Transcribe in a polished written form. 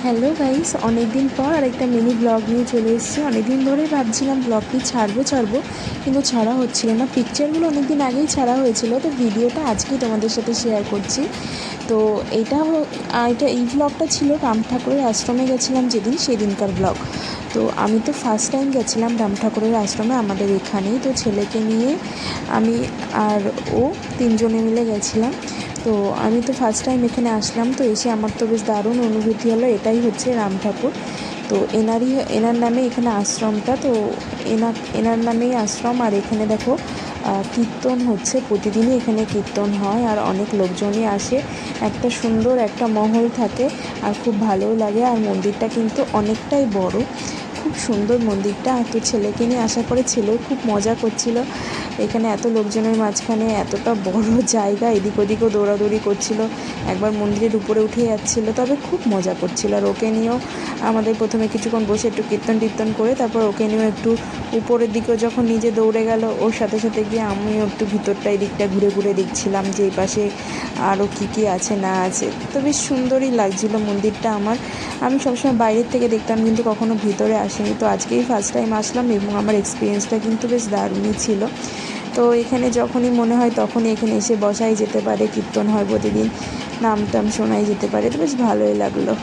Hello guys, অনেক দিন পর আরেকটা মিনি ব্লগ নিয়ে চলে এসেছি। অনেক দিন ধরেই ভাবছিলাম ব্লগটি ছাড়বো কিন্তু ছাড়া হচ্ছিল না। পিকচারগুলো অনেক দিন আগেই ছাড়া হয়েছিল, তো ভিডিওটা আজকেই তোমাদের সাথে শেয়ার করছি। তো এই ব্লগটা ছিল রাম ঠাকুরের আশ্রমে গেছিলাম যেদিন, সেদিনকার ব্লগ। তো আমি তো ফার্স্ট টাইম গেছিলাম রাম ঠাকুরের আশ্রমে আমাদের এখানেই। তো ছেলেকে নিয়ে আমি আর ও তিনজনে মিলে গেছিলাম। তো আমি তো ফার্স্ট টাইম এখানে আসলাম, তো এসে আমার তো বেশ দারুণ অনুভূতি হলো। এটাই হচ্ছে রাম ঠাকুর। তো এনার নামে এখানে আশ্রমটা। তো এনার নামেই আশ্রম। আর এখানে দেখো কীর্তন হচ্ছে, প্রতিদিনই এখানে কীর্তন হয় আর অনেক লোকজনই আসে। একটা সুন্দর একটা মহল থাকে আর খুব ভালোও লাগে। আর মন্দিরটা কিন্তু অনেকটাই বড়, খুব সুন্দর মন্দিরটা। তো ছেলেকে নিয়ে আসার পরে ছেলেও খুব মজা করছিল। এখানে এত লোকজনের মাঝখানে এতটা বড় জায়গা, এদিক ওদিকও দৌড়াদৌড়ি করছিল, একবার মন্দিরের উপরে উঠে যাচ্ছিলো, তবে খুব মজা করছিল। আর ওকে নিয়েও আমাদের প্রথমে কিছুক্ষণ বসে একটু কীর্তন করে তারপর ওকে নিয়েও একটু উপরের দিকেও যখন নিজে দৌড়ে গেল, ওর সাথে সাথে গিয়ে আমিও একটু ভিতরটা এদিকটা ঘুরে ঘুরে দেখছিলাম যে এই পাশে আরও কী আছে না আছে। তো বেশ সুন্দরই লাগছিলো মন্দিরটা আমার। আমি সবসময় বাইরের থেকে দেখতাম কিন্তু কখনো ভিতরে আসিনি। তো আজকেই ফার্স্ট টাইম আসলাম এবং আমার এক্সপিরিয়েন্সটা কিন্তু বেশ দারুণই ছিল। তো এখানে যখনই মনে হয় তখনই এখানে এসে বসাই যেতে পারে, কীর্তন হয় প্রতিদিন, নাম টাম শোনাই যেতে পারে। তো বেশ ভালোই লাগলো।